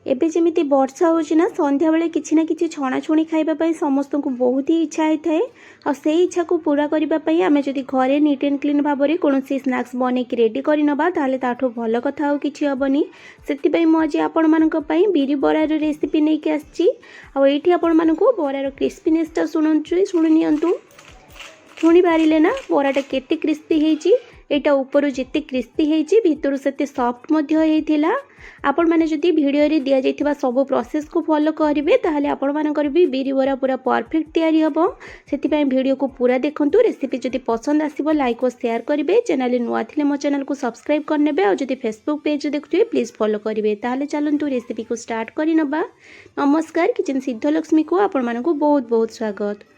एबे जमिति वर्षा होची ना संध्या बेले किछि ना किछि छणाछुणी खाइबा पई समस्तଙ୍କୁ बहुत ही इच्छा होइथाय आ सेही इच्छा को पूरा करिबा पई आमे जदि घरे नीट एंड क्लीन भाबरे कोनोसी स्नैक्स बने कि रेडी करि नबा ताले ताठो भलो कथा हो किछि हबनी। सेति पई मो आज आपण मानक पई बिरी बरार रेसिपी नै के आछि आ एठी आपण मानकू बरार क्रिस्पीनेसटा सुनियंतु शुणी पारिले ना बराटा केते क्रिस्पी हेची एटा ऊपर जिते क्रिस्पी हेची भितर सेते सॉफ्ट मध्य हेथिला। आपण माने जदि वीडियो रे दिया जाइथिबा सब प्रोसेस को फॉलो करिवे ताहाले आपण मानकर भी बिरी बरा पूरा परफेक्ट तयारी हबो। सेति पई वीडियो को पूरा देखंतु। रेसिपी जदि पसंद आसीबो लाइक और शेयर करिवे। चैनल नुआ थिले मो चैनल को सब्सक्राइब करनेबे और जदि फेसबुक पेज देखुथिबे प्लीज फॉलो करिवे। ताहाले चलंतु रेसिपी को स्टार्ट करि नबा। नमस्कार, किचन सिद्धलक्ष्मी को आपण मानकू बहुत बहुत स्वागत।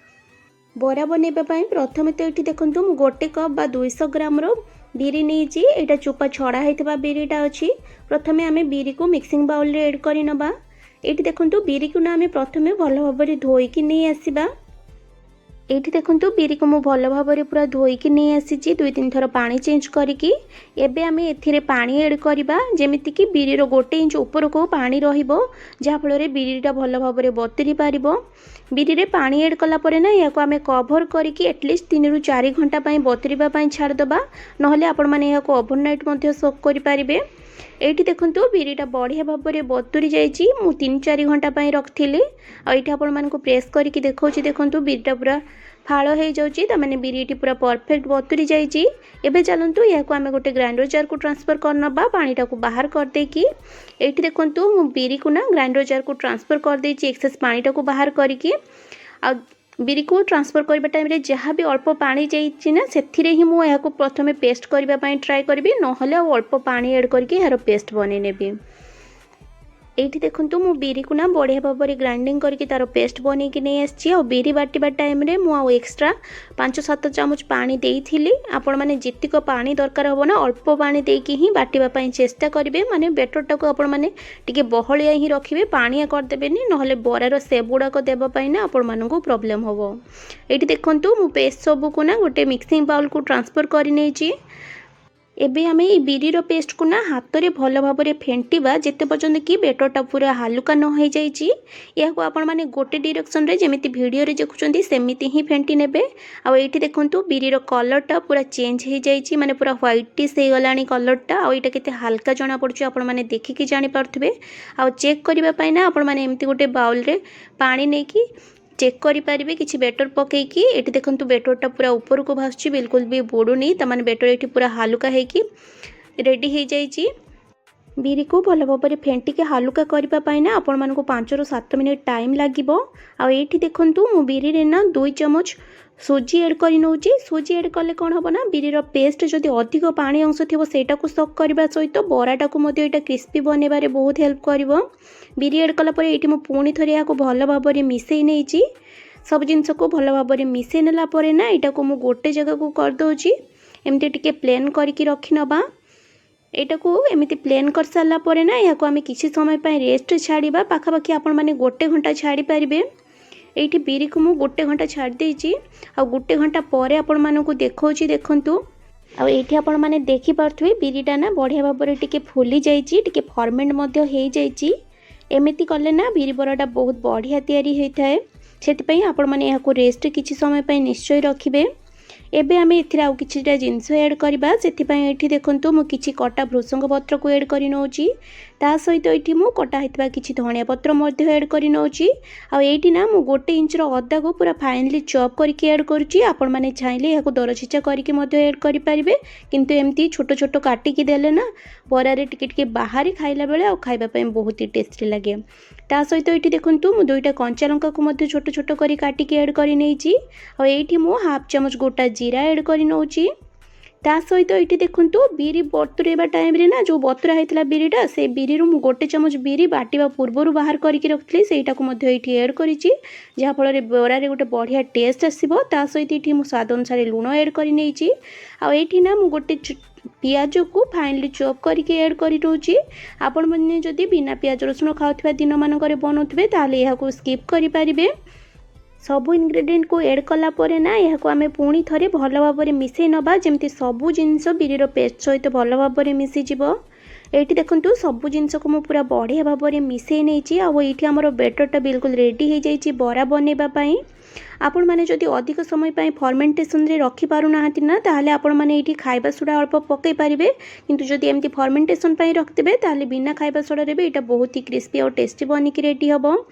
बरा बनैबा पई प्रथमे तो एठी देखंतु मु 1 कप बा 200 ग्राम रो बिरी नेइची। एटा चोपा छड़ा हेतबा बिरीटा अछि। प्रथमे आमे बिरी को मिक्सिंग बाउल रे ऐड करि नबा। एठी देखंतु बिरी को ना आमे प्रथमे भलो भाबरे धोई कि नै आसीबा। एठी देखंतु बिरी को मु भलो भाबरे पूरा धोई कि नै आसीची 2-3 थर पानी चेंज करिकी। एबे आमे एथिरे पानी ऐड करिबा जेमिति कि बिरी रो 1 इंच ऊपर को पानी रहिबो जा फल रे बिरीटा भलो भाबरे बतरी पारिबो। बिरी रे पानी ऐड कला परे ना या को आमे कवर करिकी एटलिस्ट 3 रु 4 घंटा पई बतरीबा पई छाड़ दबा। नहले आपण माने या को ओवरनाइट मध्ये सोक करि पारिबे। एठी देखंतु बिरीटा बढ़िया भाबरे बतुरी जाईची। मु 3-4 घंटा पई रखथिली आ एठी आपण मान को प्रेस करिकी देखौची। देखंतु बिरीटा पूरा फाळो हे जाउची त माने बिरीटी पूरा परफेक्ट बतुरी जाईची। एबे चलंतु या को आमे गोटे ग्राइंडर जार को ट्रांसफर करनबा। पानीटा को बाहर कर देकी एठी देखंतु मु बिरी को ना ग्राइंडर जार को ट्रांसफर कर देची एक्सेस पानीटा को बाहर करिकी। आ बिरी को ट्रांसफर करबा टाइम रे जहाँ भी अल्प पानी जाइछि ना सेथिरे ही मु याको प्रथमे पेस्ट करबा पई ट्राई करबी। नहले अल्प पानी ऐड करके यार पेस्ट बनै नेबी। एठी देखंतु मु बिरी को ना बढ़िया भाबरे ग्राइंडिंग करके तार पेस्ट बनै कि नै आछि। आ बिरी बाटिबा टाइम रे मु आ एक्स्ट्रा 5-7 चामच पानी देइथिली। आपण माने जितिक पानी दरकार हो ना अल्प पानी देकी ही बाटिबा पई चेष्टा करिवे। माने बेटरटा को आपण माने टिके बहलिया ही रखिवे, पानिया कर देबेनी नहले बरार सेप गुडा को देबा पई ना आपण मानकू प्रॉब्लम होबो। एठी देखंतु मु पेस्ट सब को ना गोटे मिक्सिंग बाउल को ट्रांसफर करि नेछि। एबे आमे ई बिरी रो पेस्ट को ना हाथ रे भलो भाबरे फेंटीबा जेते पर्यंत कि बेटरटा पूरा हालुका न होई जाईची। या को आपण माने गोटे डायरेक्शन रे जेमिति वीडियो रे देखुचंदी सेमिति ही फेंटी नेबे। आ एठी देखंतु बिरी रो कलरटा पूरा चेंज हो जाईची, माने पूरा व्हाइटिश हे गलानी कलरटा। आ एटा केते हल्का जणा पड़छ आपण माने देखि कि जानि पारथबे। आ चेक करिबा पई ना आपण माने एम्ति गोटे बाउल रे पानी नेकी चेक करि पारिबे किछि बेटर पकेकी। एठी देखंतु बेटरटा पूरा ऊपर को भासछि, बिल्कुल भी बोडुनी। त माने बेटर एठी पूरा हालुका हे कि रेडी हे जाईची। बिरी को भलो भाबरे फेंटी के हालुका करिबा पई ना आपण मानको 5 रु 7 मिनिट टाइम लागिबो। आ एठी देखंतु मु बिरी रे ना 2 चम्मच सूजी ऐड करि नउची। सूजी ऐड कले कोन हबो ना बिरी रो पेस्ट जदि अधिक पानी अंश थिबो सेटा को सक करबा सहित बराटा को मध्ये एटा क्रिस्पी बनेबारे बहुत हेल्प करिवो। बिरी ऐड कला परे एठी मु पुणी थरे या को भलो भाबरे मिसेई नेइची। सब जिंस को भलो भाबरे मिसेई नेला परे ना एटा को मु गोटे जगह को कर दोची। एमती टिके प्लेन करके रखि नबा। एटा को एमिति प्लेन कर साला परे ना या को आमे किछि समय पय रेस्ट छाड़ीबा। पाखापाखि आपण माने गोटे घंटा छाड़ी पारिबे। एठी बिरी को मु गोटे घंटा छाड़ देइची। आ गोटे घंटा परे आपण मानकू देखौची। देखंतु आ एठी आपण माने देखि पारथुवे बिरीटा ना बढ़िया भाबरे टिके फुली जाईची, टिके फर्मेंट मध्ये हेई जाईची। एमिति कले ना बिरी बराटा बहुत बढ़िया तयारी हेइथाय। सेति पई आपण माने याको रेस्ट किछि समय पय निश्चय रखिबे। एबे आमे एथिरा आउ किछिटा जिंस ऐड करिबा। सेति पई एठी देखंतु मु किछि कटा भृसंग पत्र को ऐड करि नउची। ता सहित एठी मु कटा हेतबा किछि धनिया पत्र मध्ये ऐड करि नउची। आ एठी ना मु 1 इंच रो अदा को पूरा फाइनली चॉप करके ऐड करूची। आपण माने चाहिले याको दरछिचा करके मध्ये ऐड करि पारिबे। किंतु एम्ति छोटो छोटो काटी की देले ना बरारे टिके टिके बाहरी खाइला बेले आ खाइबा पई बहुत ही टेस्टी लागे। ता सहित एठी देखंतु मु 2टा कंचा लंका को मध्ये छोटो छोटो करी काटी के ऐड करि नेइची। आ एठी मु हाफ चम्मच गोटा जीरा ऐड करि नउची। ता सहित एठी देखंतु बिरी बतुरेबा टाइम रे ना जो बतुरा हेतला बिरीटा से बिरी रु मु गोटे चम्मच बिरी बाटिबा पूर्वरु बाहर करके रखथली सेटा को मध्ये एठी ऐड करिची। जा फल रे बरारे गोटे बढ़िया टेस्ट आसीबो। ता सहित एठी मु स्वाद अनुसार लूण ऐड करि नेइची। आ एठी ना मु गोटे पियाज को फाइनली चॉप करके ऐड करि दोची। आपण माने जदि बिना पियाज रसुन खाउथबा दिन मानकरे बनौथबे ताले या को स्किप करि पारिबे। सबु इंग्रेडिएंट को ऐड कला परे ना या को आमे पुणी थरे भलो भाबरे मिसेई नबा जेमति सबु जिंस बिरी रो पेस्ट सहित भलो भाबरे मिसी जिवो। एठी देखंतु सब जिनस को मु पूरा बढ़िया भाव में मिसई नहीं आठी आमर बेटरटा बिल्कुल रेडी हो जाइए बरा बनवाई। आपण मैंने जदि अधिक समय पर फर्मेंटेसन रे रखि पारु नाहांती ना ताहले आपण मैंने ये खाइबा सोडा अल्प पकई पारिबे, किंतु जदि एमती फर्मेंटेसन पर रखिथे ताहले बिना खाइबा सोडा रे भी एटा बहुत ही क्रिस्पी और टेस्टी बनिकी रेडी हम।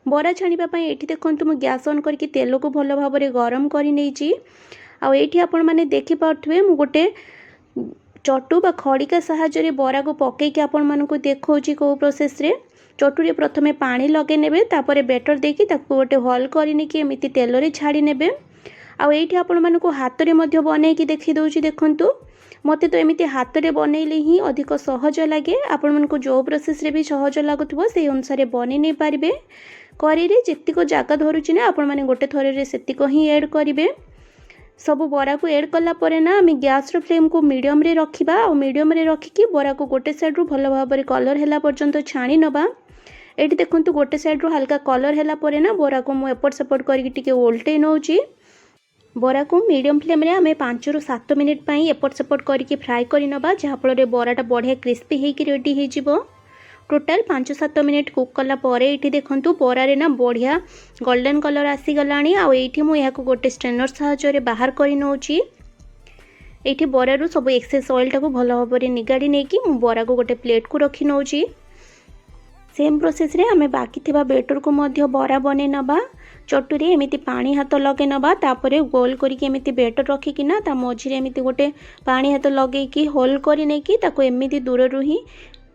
बरा छाणीबा पई एठी देखंतु मु गैस ऑन करके तेल को भल भाव में गरम करि नेछि। आ एठी आपण मैंने देखि पारथुवे मु गोटे चटू बा खड़िका साहाय्य बरा को पकईकि आपण मानकु देखौछि को प्रोसेस रे। चटुरे प्रथमे पानी लगे नेबे तापरे बेटर देकी ताकू गोटे हल करिने कि एमिति तेल रे छाड़ी नेबे। आ एठी आपण मानकु हाथ रे मध्य बनेकी देखि दउछि। देखंतु मते तो एमिति हाथ रे बनेइले ही अधिक सहज लागे, आपण मानकु जो प्रोसेस रे भी सहज लागुथबो सेही अनुसार बने नै पारिबे। करी रे जेतिको जागा धरुछि ना आपण माने गोटे थरे रे सेतिको ही ऐड करिवे। सब बरा को ऐड कला परे ना आम गैस फ्लेम को मीडियम रे रखिबा और मीडियम रे रखिकी बरा को गोटे साइड रु भल भाव में कलर हैला पर्यंत छाणी नबा। एठी देखंतु गोटे साइड रु हल्का कलर हैला परे ना बरा को मु एपट सेपट करके टिके ओल्टे नउची। बरा को मीडियम फ्लेम रे आमे 5 रु 7 मिनिट पई एपट सेपट करके फ्राई करि नबा, जहा फल रे बराटा बढ़िया क्रिस्पी हेकी रेडी हे जिवो। टोटाल 5-7 मिनिट कुक कला परे एठी देखंतु बरा रे ना बढ़िया गोल्डन कलर आसी गलानी। आ एठी मु याको गोटे स्ट्रेनर साहाय्य रे बाहर करि नउची। एठी बरा रु सब एक्सेस ऑयल टाको भल भाव में निगाड़ी नेकी मु बरा को गोटे प्लेट को रखी नउची। सेम प्रोसेस रे आमे बाकी थिबा बेटर को मध्य बरा बने नबा। चटुरे एमिति पानी हाथ लगे नबा, तापरे गोल करिके एमिति बेटर रखिकी ना ता मझिरे एमिति गोटे पानी हाथ लगेकी होल करि नेकी ताको एमिति दूर रु ही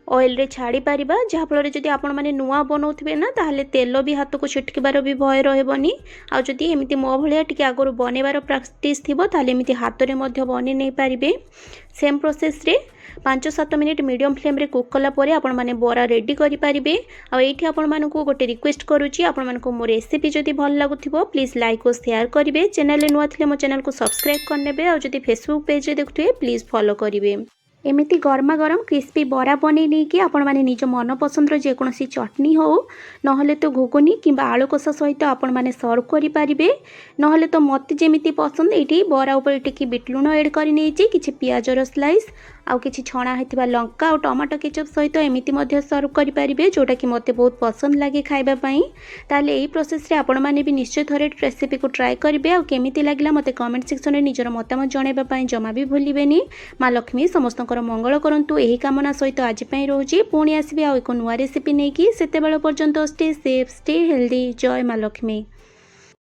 ऑयल रे छाड़ी पारिबा, जहा फल जदि आपण माने नुआ बनाउथिबे ना ताहले तेल भी हाथ को छिटकिबार भी भय रहबनी। आ जदि एमिति मो भलिया टिके आगरो बनेबार प्रैक्टिस थिबो ताहले एमिति हाथ रे मध्य बने नै पारिबे। सेम प्रोसेस रे 5-7 मिनिट मीडियम फ्लेम रे कुक कला परे आपण माने बरा रेडी करि पारिबे। आ एठी आपण मानकु गोटे रिक्वेस्ट करूची, आपण मानकु मो रेसिपी जदि भल लागुथिबो प्लीज लाइक और शेयर करिवे। चैनल रे नुआ थिले मो चैनल को सब्सक्राइब करनेबे। आ जदि फेसबुक पेज रे देखुथिबे प्लीज फॉलो करिवे। एमिति गरमा गरम क्रिस्पी बरा बनै नहीं कि आपण माने निज मन पसंद रो जेकोसी चटनी हो नहले तो घुगुनी किंबा आलू कषा सहित आपण माने सर्व करि पारिबे। नहले तो मते जेमिति पसंद एठी बरा ऊपर टिकी बिट लूण ऐड करि नेछि, किछि पियाज रो स्लाइस आउ किछि छणा हेतिबा लंका और टमाटो केचप सहित एमिति मध्य सर्व करि पारिबे, जोटा कि मते बहुत पसंद लागे खाइबा पई। ताले एही प्रोसेस रे आपण माने भी निश्चय थरे रेसिपी को ट्राई करिवे। आ केमिति लागला मते कमेंट सेक्शन रे निजर मतामत जणाइबा पई जमा भी भूलिबेनी। मां लक्ष्मी समस्तकर मंगल करंतु एही कामना सहित आज पई रहूची। पुणी आसीबे आ एको नुवा रेसिपी नेकी, सेते बेला पर्यंत स्टे सेफ स्टे हेल्दी। जय मां लक्ष्मी।